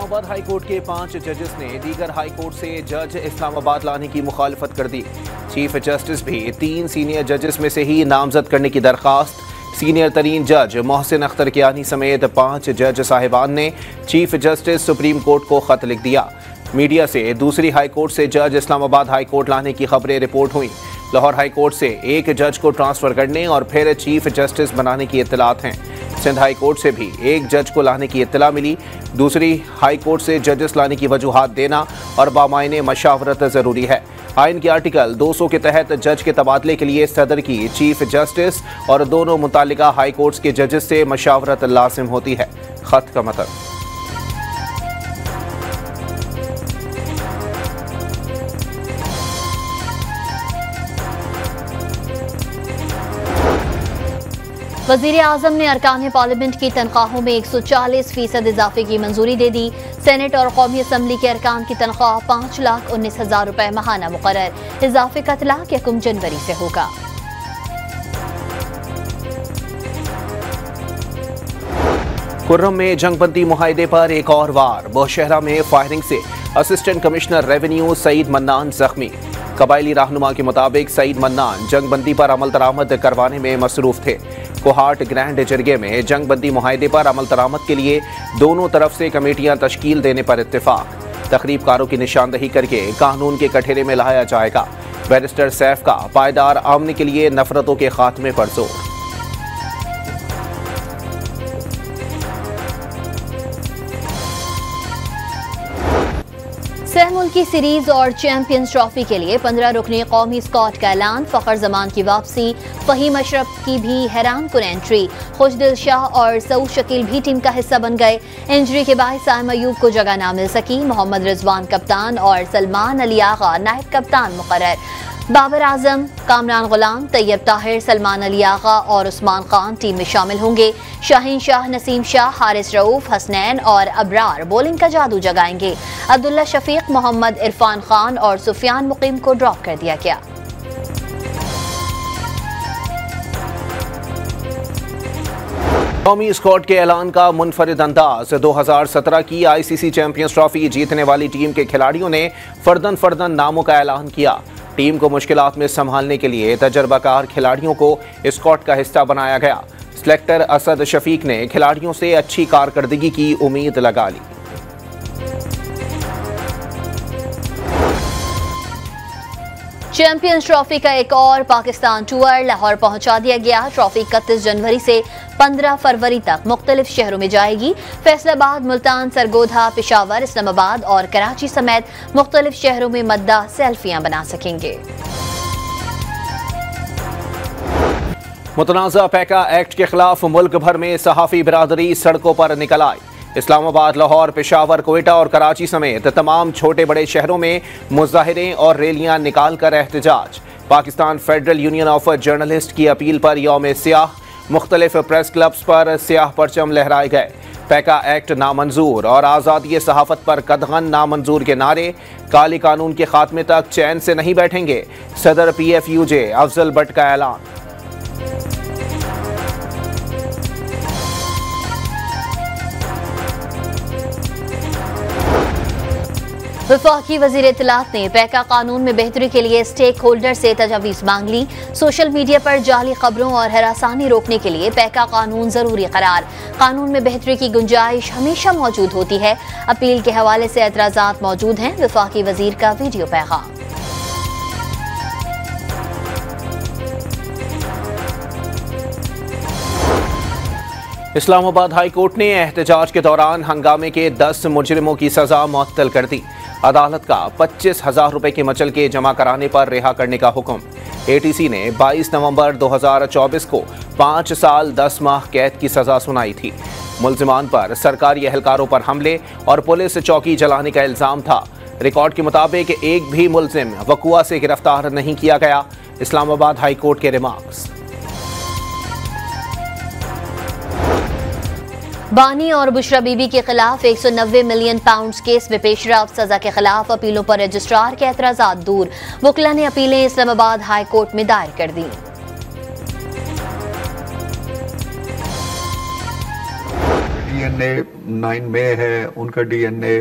Islamabad high court के 5 जजेस ने दीगर हाई कोर्ट से जज इस्लामाबाद लाने की मुखालफत कर दी। चीफ जस्टिस भी 3 सीनियर जजेस में से ही नामजद करने की दरख्वास्त। सीनियर तरीन जज मोहसिन अख्तर कियानी समेत 5 जज साहिबान ने चीफ जस्टिस सुप्रीम कोर्ट को खत लिख दिया। मीडिया से दूसरी हाई कोर्ट से जज इस्लामाबाद हाई कोर्ट लाने की खबरें रिपोर्ट हुई। लाहौर हाई कोर्ट से एक जज को ट्रांसफर करने और फिर चीफ जस्टिस बनाने की इत्तलात हैं। सिंध हाई कोर्ट से भी एक जज को लाने की इत्तला मिली। दूसरी हाई कोर्ट से जजेस लाने की वजूहात देना और बामायने मशावरत जरूरी है। आइन के आर्टिकल 200 के तहत जज के तबादले के लिए सदर की चीफ जस्टिस और दोनों मुतालिका हाई कोर्ट्स के जजेस से मशावरत लाजिम होती है। खत का मतलब वज़ीर आज़म ने अरकान पार्लियामेंट की तनख्वाहों में 140% इजाफे की मंजूरी दे दी। सेनेट और कौमी असम्बली के अरकान की तनख्वाह 5,19,000 रुपए माहाना मुकर्रर। इजाफे का इतलाक 1 जनवरी से होगा। कुर्रम में जंगबंदी मुआहदे पर एक और वार। बौशहरा में फायरिंग से assistant commissioner revenue Saeed Mannan जख्मी। कबायली रहनुमा के मुताबिक सईद मन्नान जंगबंदी पर अमल दरामद करवाने में मसरूफ थे। कोहाट ग्रैंड जरगे में जंगबंदी मुआहदे पर अमल दरामद के लिए दोनों तरफ से कमेटियां तश्कील देने पर इत्तेफाक। तकरीबकारों की निशानदही करके कानून के कठेरे में लाया जाएगा। बैरिस्टर सैफ का पायदार आमने के लिए नफरतों के खात्मे पर जोर। सह मुल्की सीरीज और चैंपियंस ट्रॉफी के लिए 15 रुकनी कौमी स्क्वाड का ऐलान। फखर जमान की वापसी, फहीम अशरफ की भी हैरान कुन एंट्री। खुशदिल शाह और सऊद शकील भी टीम का हिस्सा बन गए। इंजरी के बाद साइम अयूब को जगह ना मिल सकी। मोहम्मद रिजवान कप्तान और सलमान अली आगा नायब कप्तान मुकर्रर। बाबर आजम, कामरान गुलाम, तैयब ताहिर, सलमान अली आगा और उस्मान खान टीम में शामिल होंगे। शाहीन शाह, नसीम शाह, हारिस रऊफ, हसनैन और अबरार बॉलिंग का जादू जगाएंगे। अब्दुल्ला शफीक, मोहम्मद इरफान खान और सुफियान मुकीम को ड्रॉप कर दिया गया। कौमी स्क्वाड के ऐलान का मुनफरिद अंदाज। 2017 की ICC चैंपियंस ट्रॉफी जीतने वाली टीम के खिलाड़ियों ने फर्दन नामों का ऐलान किया। टीम को मुश्किलात में संभालने के लिए तजर्बाकार खिलाड़ियों को स्क्वाड का हिस्सा बनाया गया। सिलेक्टर असद शफीक ने खिलाड़ियों से अच्छी कारकर्दगी की उम्मीद लगा ली। चैंपियंस ट्रॉफी का एक और पाकिस्तान टूर लाहौर पहुंचा दिया गया। ट्रॉफी 31 जनवरी से 15 फरवरी तक मुख्तलिफ शहरों में जाएगी। फैसलाबाद, मुल्तान, सरगोधा, पेशावर, इस्लामाबाद और कराची समेत मुख्तलिफ शहरों में मद्दा सेल्फियां बना सकेंगे। मुतनाज़ा पैका एक्ट के खिलाफ मुल्क भर में सहाफ़ी बिरादरी सड़कों पर निकल आई। इस्लामाबाद, लाहौर, पेशावर, कोयटा और कराची समेत तमाम छोटे बड़े शहरों में मुजाहिरे और रैलियां निकाल कर एहतजाज। Pakistan federal union of journalist की अपील पर यौम सियाह मुख्तलिफ प्रेस क्लब्स पर सियाह परचम लहराए गए। पैका एक्ट नामंजूर और आज़ादी सहाफ़त पर कदगन नामंजूर के नारे। काले कानून के खात्मे तक चैन से नहीं बैठेंगे। सदर PFUJ अफजल भट्ट का ऐलान। वफाकी वज़ीर इत्तलात ने पैका कानून में बेहतरी के लिए स्टेक होल्डर से तजवीज़ मांग ली। सोशल मीडिया पर जाली खबरों और हरासानी रोकने के लिए पैका कानून जरूरी करार। कानून में बेहतरी की गुंजाइश हमेशा मौजूद होती है। अपील के हवाले से एतराज़ात मौजूद हैं। वफाकी वज़ीर का वीडियो पैगाम। इस्लामाबाद हाई कोर्ट ने एहतजाज के दौरान हंगामे के 10 मुजरिमों की सजा मुअत्तल कर दी। अदालत का 25,000 रुपए के मचल के जमा कराने पर रिहा करने का हुक्म। ATC ने 22 नवंबर 2024 को 5 साल 10 माह कैद की सजा सुनाई थी। मुल्जिमान पर सरकारी एहलकारों पर हमले और पुलिस चौकी जलाने का इल्जाम था। रिकॉर्ड के मुताबिक एक भी मुल्जिम वकुआ से गिरफ्तार नहीं किया गया। इस्लामाबाद हाई कोर्ट के रिमार्क्स। बानी और बुशरा बीबी के खिलाफ 190 मिलियन पाउंड केस में पेशरफ। सजा के खिलाफ अपीलों पर रजिस्ट्रार के एतराज़ात दूर। वकीला ने अपीलें इस्लामाबाद हाई कोर्ट में दायर कर दी। डीएनए 9 मई है, उनका डीएनए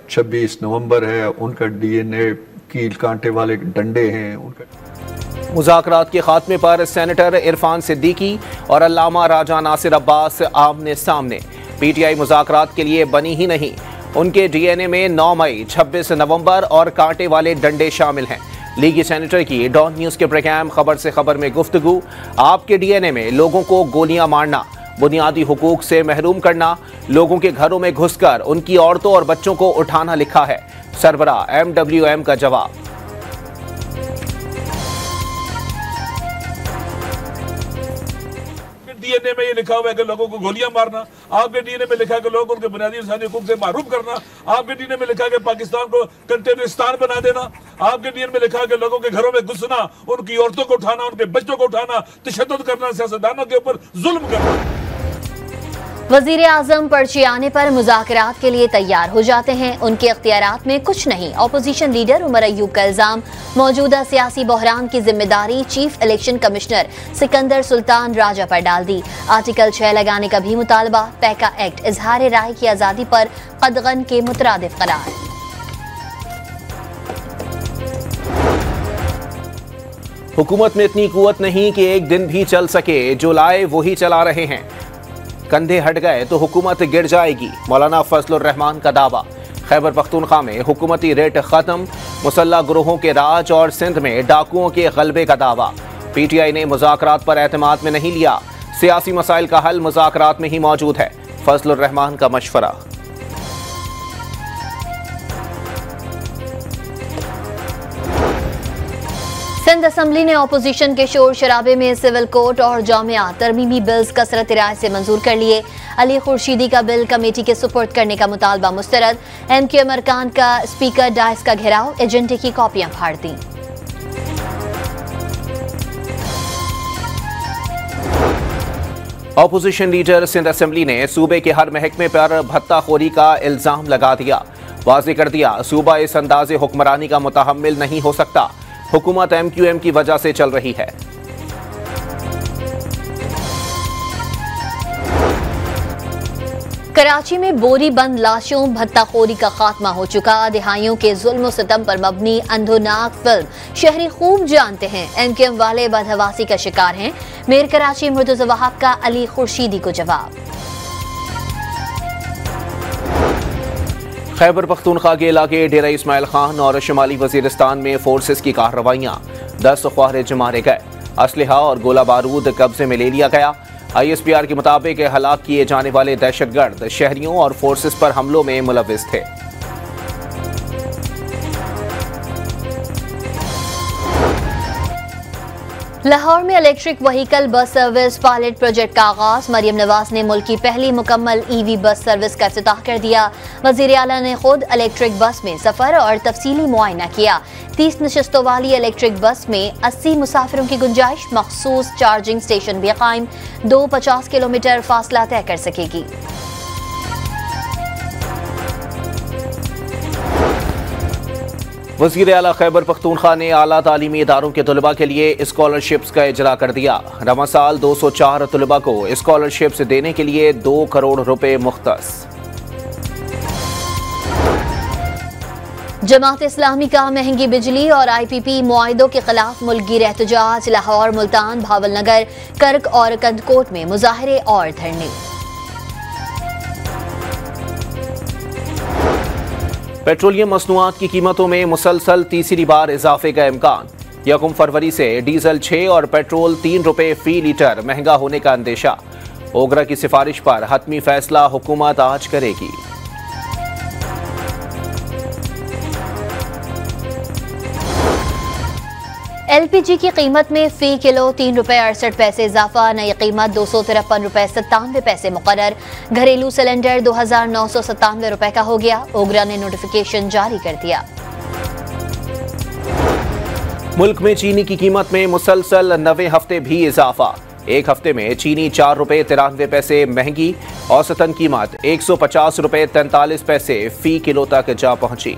26 नवंबर है, उनका डीएनए कील कांटे वाले डंडे हैं। उनका मुज़ाकरात के खात्मे पर सेनेटर इरफान सिद्दीकी और अल्लामा राजा नासिर अब्बास आमने सामने। पीटीआई मुज़ाकरात के लिए बनी ही नहीं, उनके डीएनए में 9 मई, 26 नवंबर और कांटे वाले डंडे शामिल हैं। लीगी सेनेटर की डॉन न्यूज़ के प्रोग्राम खबर से खबर में गुफ्तगू। आपके डीएनए में लोगों को गोलियां मारना, बुनियादी हुकूक से महरूम करना, लोगों के घरों में घुसकर उनकी औरतों और बच्चों को उठाना लिखा है। सरबरा MWM का जवाब। डीएनए में ये लिखा हुआ है कि लोगों को गोलियां मारना, आपके डीएनए में लिखा है कि लोगों को उनके बुनियादी इंसानी हुकूक से महरूम करना, आपके डीएनए में लिखा है कि पाकिस्तान को कंटेनरिस्तान बना देना, आपके डीएनए में लिखा है कि लोगों के घरों में घुसना, उनकी औरतों को उठाना, उनके बच्चों को उठाना, तशद्दुद करना, सियासतदानों के ऊपर जुल्म करना। वजीर आजम पर्ची आने पर मुज़ाकरात के लिए तैयार हो जाते हैं, उनके इख्तियारात में कुछ नहीं। अपोजिशन लीडर उमर अयूब का इल्जाम, मौजूदा सियासी बहरान की जिम्मेदारी chief election commissioner Sikandar Sultan Raja पर डाल दी। आर्टिकल 6 लगाने का भी मुतालबा। पैका एक्ट इजहार राय की आज़ादी पर कदगन के मुतरादिफ करार। हुकूमत में इतनी कुव्वत नहीं कि एक दिन भी चल सके, जो लाए वही चला रहे हैं। कंधे हट गए तो हुकूमत गिर जाएगी, मौलाना फजलुर रहमान का दावा। खैबर पख्तूनख्वा में हुकूमती रेट खत्म, मुसल्लह ग्रोहों के राज और सिंध में डाकुओं के गलबे का दावा। पीटीआई ने मुज़ाकरात पर एतमाद में नहीं लिया, सियासी मसाइल का हल मुज़ाकरात में ही मौजूद है। फजलुर रहमान का मशवरा। सिंध असम्बली ने अपोजिशन के शोर शराबे में सिविल कोड और जामिया तरमीमी बिल्स कसरत राय से मंजूर कर लिए। अली खुर्शीदी का बिल कमेटी के सुपुर्द करने का मुतालबा मुस्तरद। MQM अरकान का स्पीकर डाइस का घेराव, एजेंडे की कॉपियां फाड़ दी। अपोजिशन लीडर सिंध असम्बली ने सूबे के हर महकमे पर भत्ताखोरी का इल्जाम लगा दिया। वाज़ेह कर दिया, सूबा इस अंदाज़े हुक्मरानी का मुतहम्मिल नहीं हो सकता। हुकूमत MQM की वजह से चल रही है। कराची में बोरी बंद लाशों, भत्ताखोरी का खात्मा हो चुका। दिहाइयों के जुल्म और सितम पर मबनी अंधोनाक फिल्म शहरी खूब जानते हैं। MQM वाले बदहवासी का शिकार हैं। मेयर कराची मुर्तज़ा वहाब का अली खुर्शीदी को जवाब। खैबर पख्तूनख्वा के इलाके डेरा इस्माइल खान और शुमाली वजीरिस्तान में फोर्सेस की कार्रवाइयां, 10 ख्वारिज मारे गए, असलहा और गोला बारूद कब्जे में ले लिया गया। ISPR के मुताबिक हलाक किए जाने वाले दहशतगर्द शहरियों और फोर्सेस पर हमलों में मुलविस थे। लाहौर में electric vehicle bus service pilot project का आगाज। मरियम नवाज ने मुल्क की पहली मुकम्मल EV बस सर्विस का इफ्तिताह कर दिया। वजीर आला ने खुद इलेक्ट्रिक बस में सफर और तफसीली मुआयना किया। 30 नशिस्तों वाली इलेक्ट्रिक बस में 80 मुसाफिरों की गुंजाइश, मखसूस चार्जिंग स्टेशन भी कायम। 50 किलोमीटर फासला तय कर सकेगी। वज़ीर आला खैबर पख्तूनख्वा ने आला तालीमी इदारों के तलबा के लिए स्कॉलरशिप्स का इजरा कर दिया। रवा साल 204 तलबा को स्कॉलरशिप्स देने के लिए 2 करोड़ रुपए मुख्तस। जमात इस्लामी का महंगी बिजली और IPP मुआहिदों के खिलाफ मुल्की एहतजाज। लाहौर, मुल्तान, भावलनगर, कर्क और कंदकोट में मुजाहरे और धरने। पेट्रोलियम मसनूआत की कीमतों में मुसलसल तीसरी बार इजाफे का इम्कान। 1 फरवरी से डीजल 6 और पेट्रोल 3 रुपए फी लीटर महंगा होने का अंदेशा। ओगरा की सिफारिश पर हतमी फैसला हुकूमत आज करेगी। LPG की कीमत में फी किलो 3 रुपए 68 पैसे इजाफा। नई कीमत 253 रुपए 97 पैसे मुकर्रर। घरेलू सिलेंडर 2997 रुपए का हो गया। ओगरा ने नोटिफिकेशन जारी कर दिया। मुल्क में चीनी की कीमत में मुसलसल 90 हफ्ते भी इजाफा। एक हफ्ते में चीनी 4 रुपए 93 पैसे महंगी। औसतन कीमत 150 रुपए 43 पैसे फी किलो तक जा पहुंची।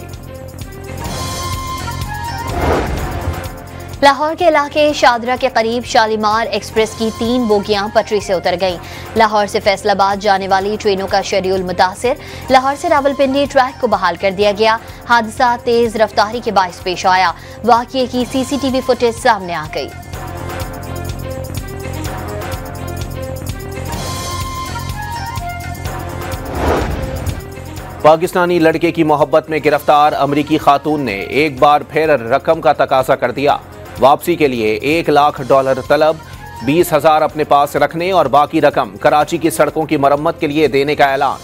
लाहौर के इलाके शादरा के करीब शालीमार एक्सप्रेस की 3 बोगियां पटरी से उतर गईं। लाहौर से फैसलाबाद जाने वाली ट्रेनों का शेड्यूल मुतासिर। लाहौर से रावलपिंडी ट्रैक को बहाल कर दिया गया। हादसा तेज रफ्तारी के बाइस पेश आया। वाक़ये की CCTV फुटेज सामने आ गई। पाकिस्तानी लड़के की मोहब्बत में गिरफ्तार अमरीकी खातून ने एक बार फिर रकम का तकाजा कर दिया। वापसी के लिए $1 लाख तलब, 20,000 अपने पास रखने और बाकी रकम कराची की सड़कों की मरम्मत के लिए देने का ऐलान।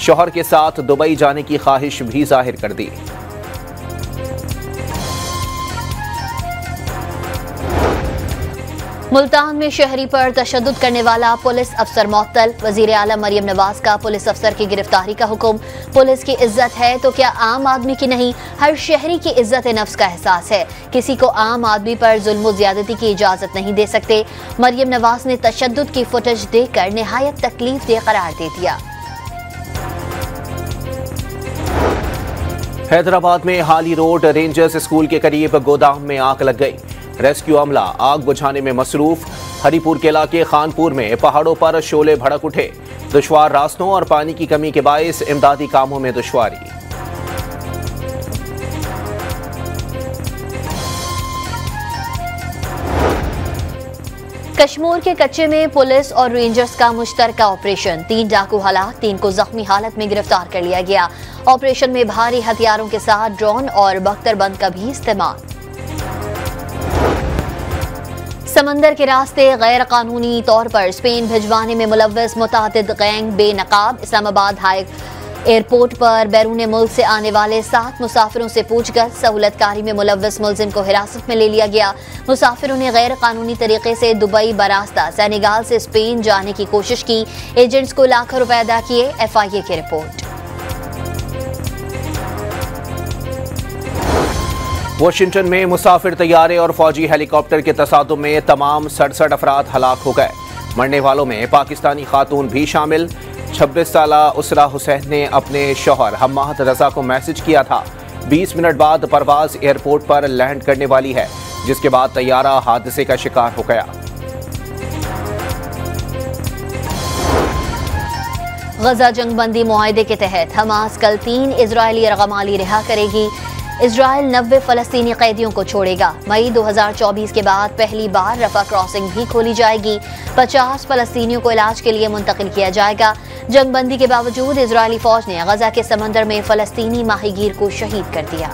शौहर के साथ दुबई जाने की ख्वाहिश भी जाहिर कर दी। मुल्तान में शहरी पर तशद्दुद करने वाला पुलिस अफसर मुअत्तल। वजीर आलम मरियम नवाज का पुलिस अफसर की गिरफ्तारी का हुक्म। पुलिस की इज्जत है तो क्या आम आदमी की नहीं? हर शहरी की इज्जत नफ्स का एहसास है। किसी को आम आदमी पर जुल्म ज्यादती की इजाजत नहीं दे सकते। मरियम नवाज ने तशद्दुद की फुटेज देकर निहायत तकलीफ दे करार दे दिया। हैदराबाद में हाली रोड रेंजर्स स्कूल के करीब गोदाम में आग लग गई। रेस्क्यू अमला आग बुझाने में मसरूफ। हरीपुर के इलाके खानपुर में पहाड़ों पर शोले भड़क उठे। दुश्वार रास्तों और पानी की कमी के बायस इमदादी कामों में दुश्वारी। कश्मीर के कच्चे में पुलिस और रेंजर्स का मुश्तरका ऑपरेशन। 3 डाकू हलाक, 3 को जख्मी हालत में गिरफ्तार कर लिया गया। ऑपरेशन में भारी हथियारों के साथ ड्रोन और बख्तरबंद का भी इस्तेमाल। समंदर के रास्ते गैर कानूनी तौर पर स्पेन भिजवाने में मुलव्वस मुतादिद गैंग बेनकाब। इस्लामाबाद हाई एयरपोर्ट पर बैरून मुल्क से आने वाले 7 मुसाफिरों से पूछकर सहूलतकारी में मुलव्वस मुलजिम को हिरासत में ले लिया गया। मुसाफिरों ने गैर कानूनी तरीके से दुबई बरास्ता सेनेगाल से स्पेन जाने की कोशिश की। एजेंट्स को लाखों रुपए अदा किए। FIA की रिपोर्ट। वाशिंगटन में मुसाफिर तैयारे और फौजी हेलीकॉप्टर के तसादुम में तमाम 67 अफराद हलाक हो गए। मरने वालों में पाकिस्तानी खातून भी शामिल। 26 साला उसरा हुसैन ने अपने शौहर हम्माद रजा को मैसेज किया था। 20 मिनट बाद परवाज एयरपोर्ट पर लैंड करने वाली है, जिसके बाद तैयारा हादसे का शिकार हो गया। गजा जंगबंदी मुआहदे के तहत हमास कल 3 इजरायली यरगमाली रिहा करेगी। इजरायल 90 फलस्तीनी कैदियों को छोड़ेगा। मई 2024 के बाद पहली बार रफा क्रॉसिंग भी खोली जाएगी। 50 फलस्तीनियों को इलाज के लिए मुंतकिल किया जाएगा। जंगबंदी के बावजूद इजरायली फौज ने गजा के समंदर में फलस्तीनी माहीगीर को शहीद कर दिया।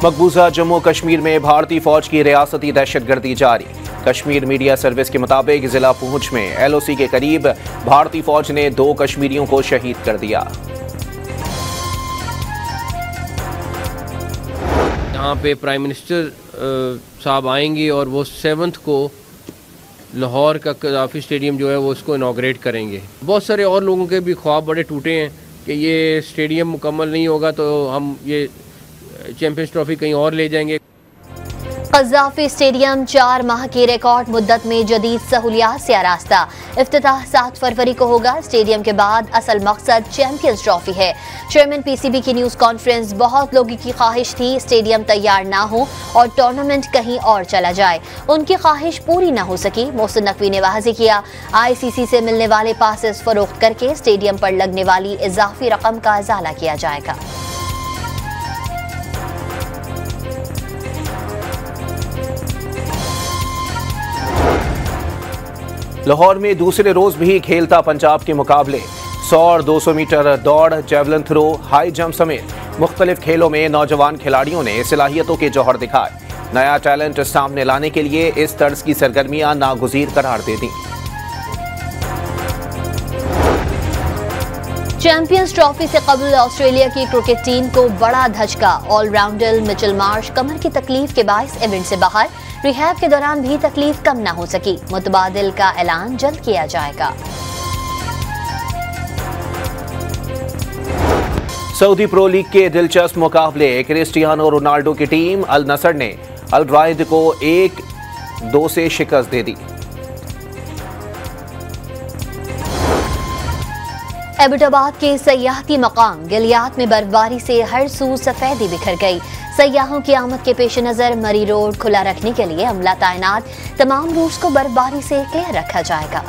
मकबूजा जम्मू कश्मीर में भारतीय फौज की रियासती दहशतगर्दी जारी। कश्मीर मीडिया सर्विस के मुताबिक जिला पूंछ में LOC के करीब भारतीय फौज ने 2 कश्मीरियों को शहीद कर दिया। यहाँ पे प्राइम मिनिस्टर साहब आएंगे और वो 7 को लाहौर का कज़ाफ़ी स्टेडियम जो है वो उसको इनॉग्रेट करेंगे। बहुत सारे और लोगों के भी ख्वाब बड़े टूटे हैं कि ये स्टेडियम मुकम्मल नहीं होगा तो हम ये चैंपियंस ट्रॉफी कहीं और ले जाएंगे। कज़ाफ़ी स्टेडियम 4 माह की रिकॉर्ड मुद्दत में जदीद सहूलियात से आरास्ता। इफ्तिताह 7 फरवरी को होगा। स्टेडियम के बाद असल मकसद चैंपियंस ट्रॉफी है। चेयरमैन PCB की न्यूज़ कॉन्फ्रेंस। बहुत लोगों की ख्वाहिश थी स्टेडियम तैयार ना हो और टूर्नामेंट कहीं और चला जाए। उनकी ख्वाहिश पूरी ना हो सकी। मोहसिन नकवी ने वाज़ेह किया, ICC से मिलने वाले पासेस फरोख्त करके स्टेडियम पर लगने वाली इजाफी रकम का इजाला किया जाएगा। लाहौर में दूसरे रोज भी खेलता पंजाब के मुकाबले 100 और 200 मीटर दौड़, जेवलिन थ्रो, हाई जंप समेत मुख्तलिफ खेलों में नौजवान खिलाड़ियों ने सलाहियतों के जौहर दिखाए। नया टैलेंट सामने लाने के लिए इस तर्ज की सरगर्मियां नागुज़ीर करार दे दी। चैंपियंस ट्रॉफी से कबल ऑस्ट्रेलिया की क्रिकेट टीम को बड़ा धचका। ऑलराउंडर मिचेल मार्श कमर की तकलीफ के बायस इवेंट से बाहर। रिहैब के दौरान भी तकलीफ कम ना हो सकी। मुतबादिल का ऐलान जल्द किया जाएगा। सऊदी प्रो लीग के दिलचस्प मुकाबले। क्रिस्टियानो रोनाल्डो की टीम अल नसर ने अल रायद को 1-2 से शिकस्त दे दी। एबटाबाद के सयाहती मकाम गिलियात में बर्फबारी से हर सू सफेदी बिखर गई। सयाहों की आमद के पेश नजर मरी रोड खुला रखने के लिए अमला तैनात। तमाम रूट्स को बर्फबारी से क्लियर रखा जाएगा।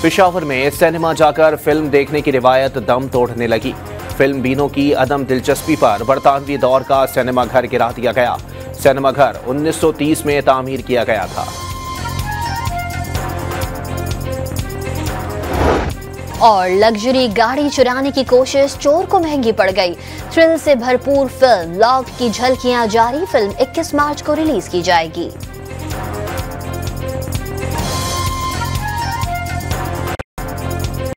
पेशावर में सिनेमा जाकर फिल्म देखने की रिवायत दम तोड़ने लगी। फिल्म बीनों की अदम दिलचस्पी पर बरतानवी दौर का सिनेमा घर गिरा दिया गया। सिनेमा घर 1930 में तामीर किया गया था। और लग्जरी गाड़ी चुराने की कोशिश चोर को महंगी पड़ गई। थ्रिल से भरपूर फिल्म लॉक की झलकियां जारी। फिल्म 21 मार्च को रिलीज की जाएगी।